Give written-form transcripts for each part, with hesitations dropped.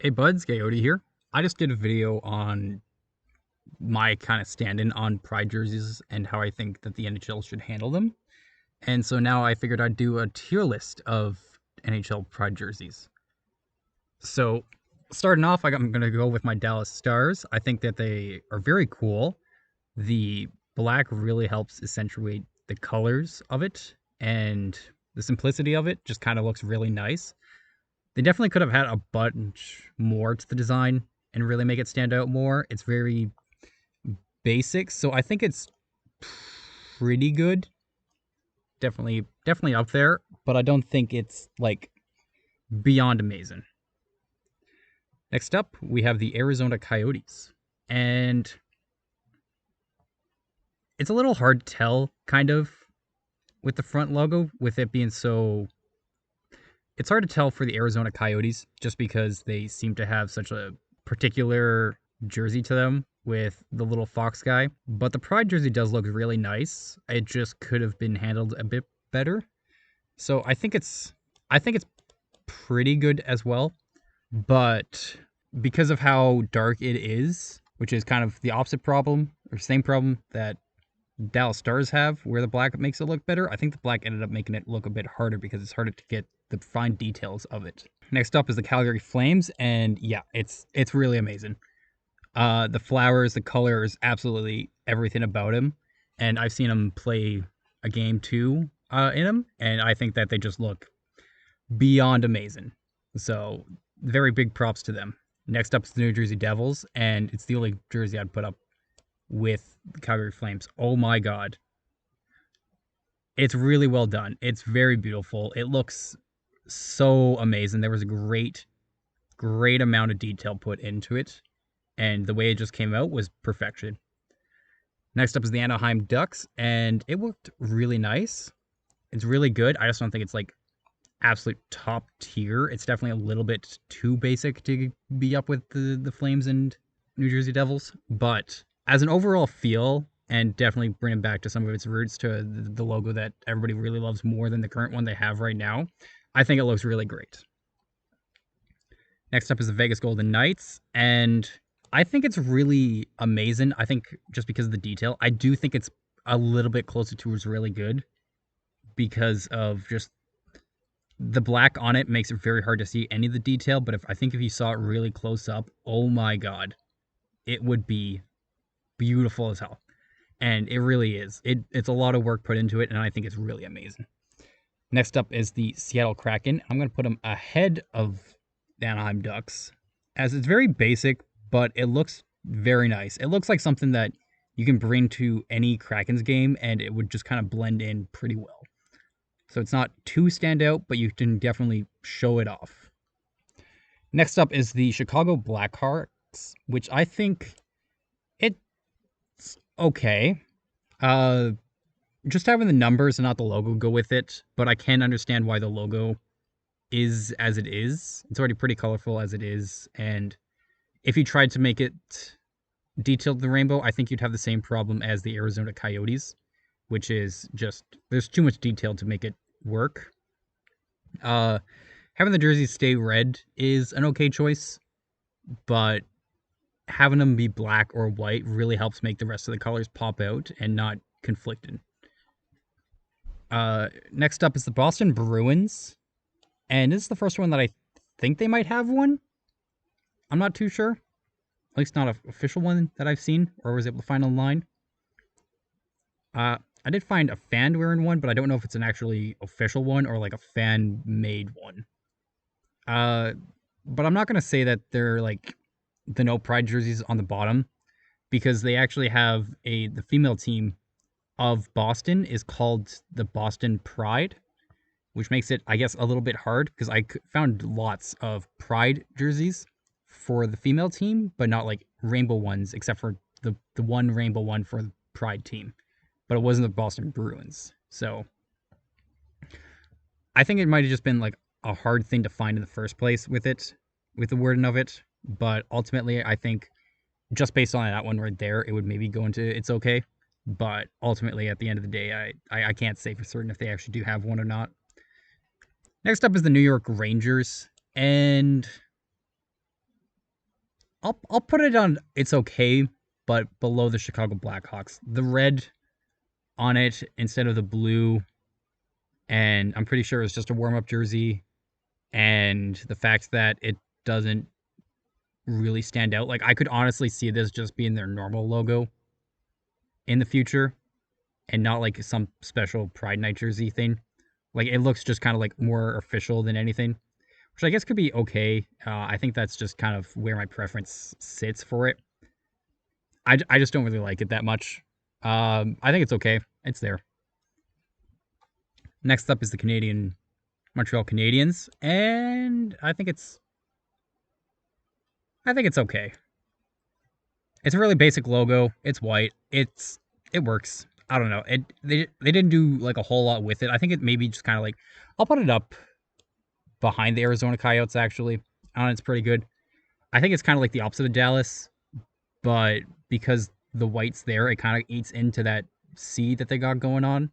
Hey buds, Coyote here. I just did a video on my kind of stand-in on Pride jerseys and how I think that the NHL should handle them. And so now I figured I'd do a tier list of NHL Pride jerseys. So starting off, I'm going to go with my Dallas Stars. I think that they are very cool. The black really helps accentuate the colors of it, and the simplicity of it just kind of looks really nice. They definitely could have had a bunch more to the design and really make it stand out more. It's very basic, so I think it's pretty good. Definitely up there, but I don't think it's like beyond amazing. Next up, we have the Arizona Coyotes. And it's a little hard to tell, kind of, with the front logo, with it being so. It's hard to tell for the Arizona Coyotes just because they seem to have such a particular jersey to them with the little fox guy. But the Pride jersey does look really nice. It just could have been handled a bit better. So I think it's pretty good as well. But because of how dark it is, which is kind of the opposite problem or same problem that Dallas Stars have, where the black makes it look better, I think the black ended up making it look a bit harder because it's harder to get the fine details of it. Next up is the Calgary Flames, and yeah, it's really amazing. The flowers, the colors, absolutely everything about him. And I've seen him play a game too in them, and I think that they just look beyond amazing. So very big props to them. Next up is the New Jersey Devils, and it's the only jersey I'd put up with the Calgary Flames. Oh my god. It's really well done. It's very beautiful. It looks so amazing. There was a great amount of detail put into it, and the way it just came out was perfection. Next up is the Anaheim Ducks, and it looked really nice. It's really good. I just don't think it's like absolute top tier. It's definitely a little bit too basic to be up with the Flames and New Jersey Devils. But as an overall feel, and definitely bring it back to some of its roots to the logo that everybody really loves more than the current one they have right now, I think it looks really great. Next up is the Vegas Golden Knights, and I think it's really amazing. I think just because of the detail, I do think it's a little bit closer towards really good because of just the black on it makes it very hard to see any of the detail, but if you saw it really close up, oh my god, it would be beautiful as hell. And it really is. It's a lot of work put into it, and I think it's really amazing. Next up is the Seattle Kraken. I'm going to put them ahead of the Anaheim Ducks, as it's very basic, but it looks very nice. It looks like something that you can bring to any Kraken's game, and it would just kind of blend in pretty well. So it's not too standout, but you can definitely show it off. Next up is the Chicago Blackhawks, which I think it's okay. Uh, just having the numbers and not the logo go with it, but I can understand why the logo is as it is. It's already pretty colorful as it is, and if you tried to make it detailed the rainbow, I think you'd have the same problem as the Arizona Coyotes, which is just there's too much detail to make it work. Uh, Having the jerseys stay red is an okay choice, but having them be black or white really helps make the rest of the colors pop out and not conflicted. Next up is the Boston Bruins, and this is the first one that I think they might have one. I'm not too sure, at least not an official one that I've seen or was able to find online. I did find a fan wearing one, but I don't know if it's an actually official one or like a fan made one. Uh, but I'm not gonna say that they're like the no pride jerseys on the bottom because they actually have the female team of Boston is called the Boston Pride, which makes it, I guess, a little bit hard because found lots of Pride jerseys for the female team, but not like rainbow ones, except for the one rainbow one for the Pride team. But it wasn't the Boston Bruins. So I think it might have just been like a hard thing to find in the first place with it, with the wording of it. But ultimately, I think just based on that one right there, it would maybe go into it's okay. But ultimately, at the end of the day, I can't say for certain if they actually do have one or not. Next up is the New York Rangers. And I'll put it on. It's okay, but below the Chicago Blackhawks. The red on it instead of the blue, and I'm pretty sure it's just a warm up jersey. And the fact that it doesn't really stand out. Like I could honestly see this just being their normal logo in the future, and not like some special Pride Night jersey thing. Like it looks just kind of like more official than anything, which I guess could be okay. I think that's just kind of where my preference sits for it. I just don't really like it that much. I think it's okay. It's there. Next up is the Canadian Montreal Canadiens, and I think it's okay. It's a really basic logo. It's white. It works. I don't know. They didn't do like a whole lot with it. I think it maybe just kind of like I'll put it up behind the Arizona Coyotes actually. It's pretty good. I think it's kind of like the opposite of Dallas, but because the white's there, it kind of eats into that C that they got going on,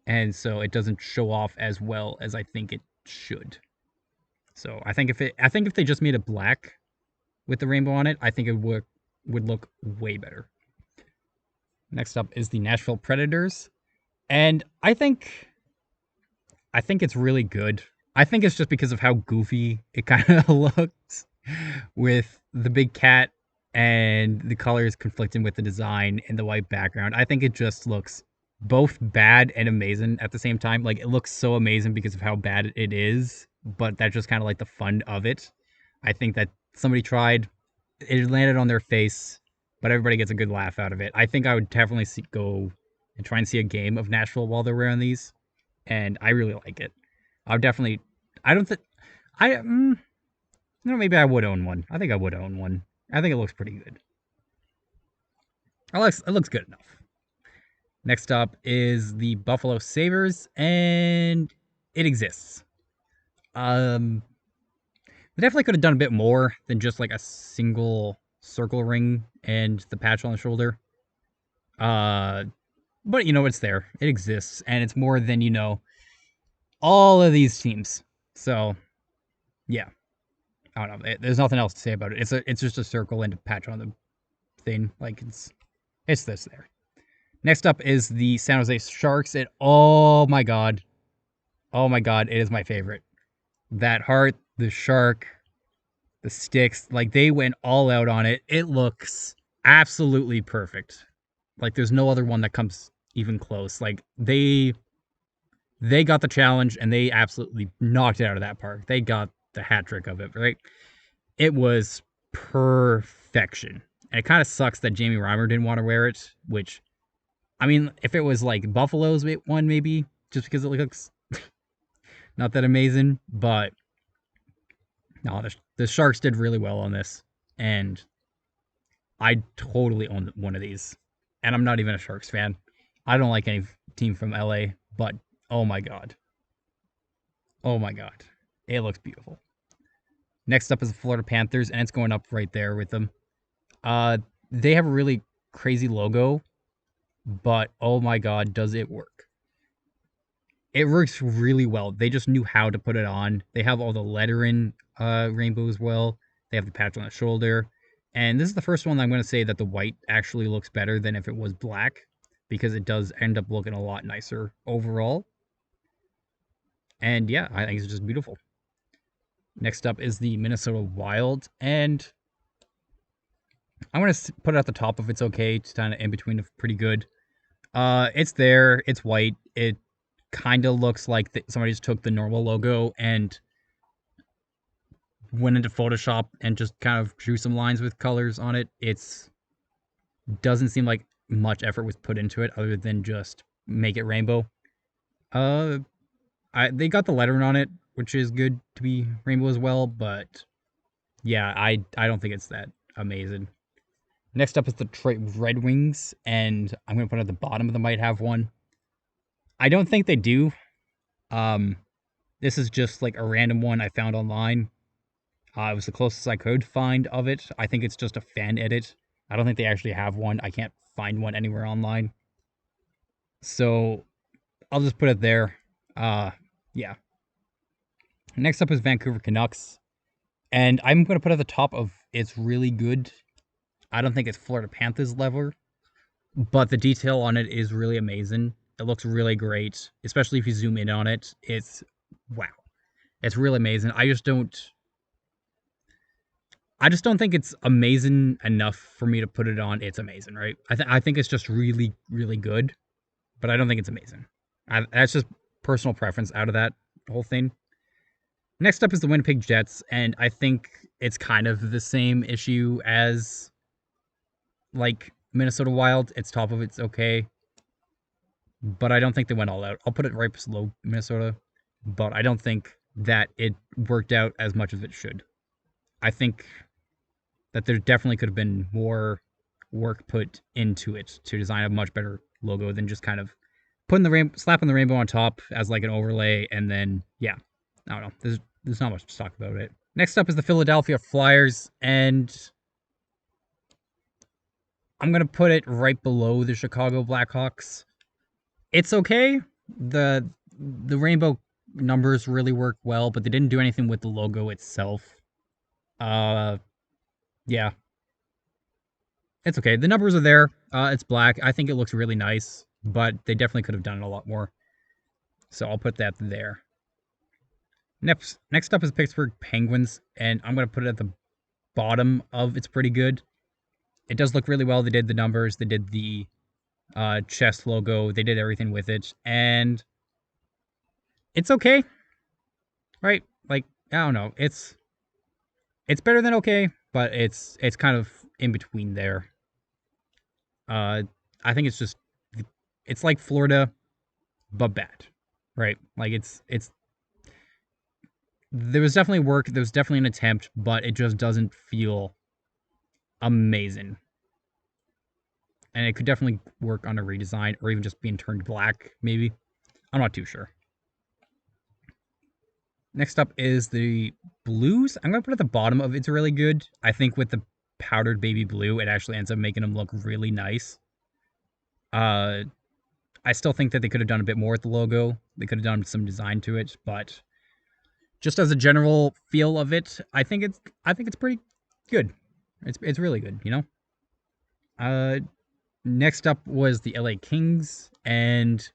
and so it doesn't show off as well as I think it should. So I think if they just made it black with the rainbow on it, I think it would look way better. Next up is the Nashville Predators, and I think it's really good. I think it's just because of how goofy it kind of looks with the big cat and the colors conflicting with the design and the white background. I think it just looks both bad and amazing at the same time. Like it looks so amazing because of how bad it is, but that's just kind of like the fun of it. I think that somebody tried, it landed on their face, but everybody gets a good laugh out of it. I think I would definitely go and try and see a game of Nashville while they're wearing these, and I really like it. I would definitely. I don't think I. Maybe I would own one. I think I would own one. I think it looks pretty good. It looks good enough. Next up is the Buffalo Sabres, and it exists. They definitely could have done a bit more than just like a single circle ring and the patch on the shoulder. Uh, but it's there. It exists, and it's more than all of these teams. So yeah, I don't know. There's nothing else to say about it. It's just a circle and a patch on the thing. Like it's this there. Next up is the San Jose Sharks. Oh my god, it is my favorite. That heart, the shark, the sticks, like they went all out on it. It looks absolutely perfect. Like there's no other one that comes even close. Like they got the challenge and they absolutely knocked it out of that park. They got the hat trick of it, right? It was perfection. And it kind of sucks that Jamie Reimer didn't want to wear it, which, I mean, if it was like Buffalo's one, maybe, just because it looks not that amazing. But no, the Sharks did really well on this. And I totally own one of these. And I'm not even a Sharks fan. I don't like any team from LA, but oh my God. Oh my God. It looks beautiful. Next up is the Florida Panthers, and it's going up right there with them. They have a really crazy logo, but oh my God, does it work? It works really well. They just knew how to put it on. They have all the lettering rainbow as well. They have the patch on the shoulder. And this is the first one I'm going to say that the white actually looks better than if it was black, because it does end up looking a lot nicer overall. And yeah, I think it's just beautiful. Next up is the Minnesota Wild, and I'm going to put it at the top if it's okay. It's kind of in between of pretty good. It's there. It's white. It kind of looks like somebody just took the normal logo and went into Photoshop and just kind of drew some lines with colors on it. It's doesn't seem like much effort was put into it other than just make it rainbow. Uh, they got the lettering on it, which is good to be rainbow as well, but yeah, I don't think it's that amazing. Next up is the Detroit Red Wings, and I'm going to put at the bottom of the might have one. I don't think they do. Um, this is just like a random one I found online. It was the closest I could find of it. I think it's just a fan edit. I don't think they actually have one. I can't find one anywhere online. So I'll just put it there. Yeah. Next up is Vancouver Canucks. And I'm going to put at the top of It's really good. I don't think it's Florida Panthers level, but the detail on it is really amazing. It looks really great, especially if you zoom in on it. It's wow. It's really amazing. I just don't think it's amazing enough for me to put it on It's Amazing, right? I think it's just really really good, but I don't think it's amazing. That's just personal preference out of that whole thing. Next up is the Winnipeg Jets, and I think it's kind of the same issue as like Minnesota Wild. It's top of it's okay, but I don't think they went all out. I'll put it right below Minnesota, but I don't think that it worked out as much as it should. I think that there definitely could have been more work put into it to design a much better logo than just kind of putting slapping the rainbow on top as like an overlay, and then yeah, I don't know. There's not much to talk about it. Next up is the Philadelphia Flyers, and I'm gonna put it right below the Chicago Blackhawks. It's okay. The rainbow numbers really work well, but they didn't do anything with the logo itself. Uh, yeah, it's okay. The numbers are there. It's black. I think it looks really nice, but they definitely could have done it a lot more. So I'll put that there. Next up is Pittsburgh Penguins, and I'm gonna put it at the bottom of It's Pretty Good. It does look really well. They did the numbers. They did the chest logo. They did everything with it, and it's okay, right? Like I don't know. It's better than okay, but it's kind of in between there. Uh, I think it's like Florida, but bad, right? Like it's there was definitely work, there was definitely an attempt, but it just doesn't feel amazing. And it could definitely work on a redesign or even just being turned black, maybe. I'm not too sure. Next up is the blues. I'm gonna put it at the bottom of It's Really Good. I think with the powdered baby blue, it actually ends up making them look really nice. Uh, I still think that they could have done a bit more with the logo. They could have done some design to it, but just as a general feel of it, I think it's pretty good. It's really good, you know. Uh, Next up was the LA Kings, and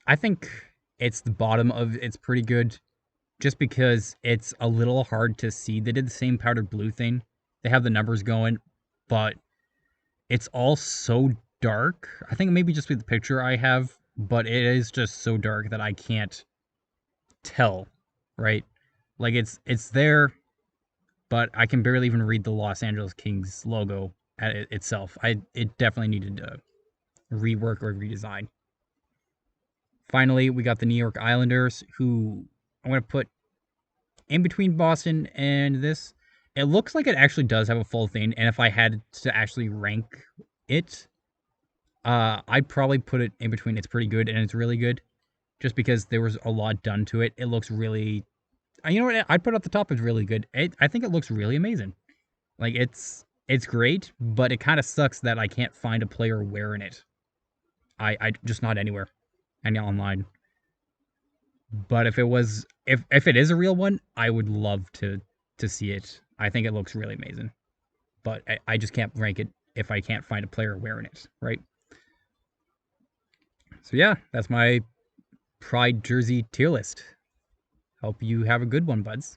I think it's the bottom of It's Pretty Good, just because it's a little hard to see. They did the same powdered blue thing. They have the numbers going, but it's all so dark. I think maybe just with the picture I have, but it is just so dark that I can't tell, right? Like it's there, but I can barely even read the Los Angeles Kings logo at itself. It definitely needed to rework or redesign. Finally, we got the New York Islanders, who I'm going to put in between Boston and this. It looks like it actually does have a full thing, and if I had to actually rank it, I'd probably put it in between It's Pretty Good and It's Really Good, just because there was a lot done to it. It looks really, you know what? I'd put it at the top as really good. I think it looks really amazing. Like it's great, but it kind of sucks that I can't find a player wearing it. I just not anywhere, any online. But if it is a real one, I would love to see it. I think it looks really amazing. But I just can't rank it if I can't find a player wearing it, right? So yeah, that's my Pride jersey tier list. Hope you have a good one, buds.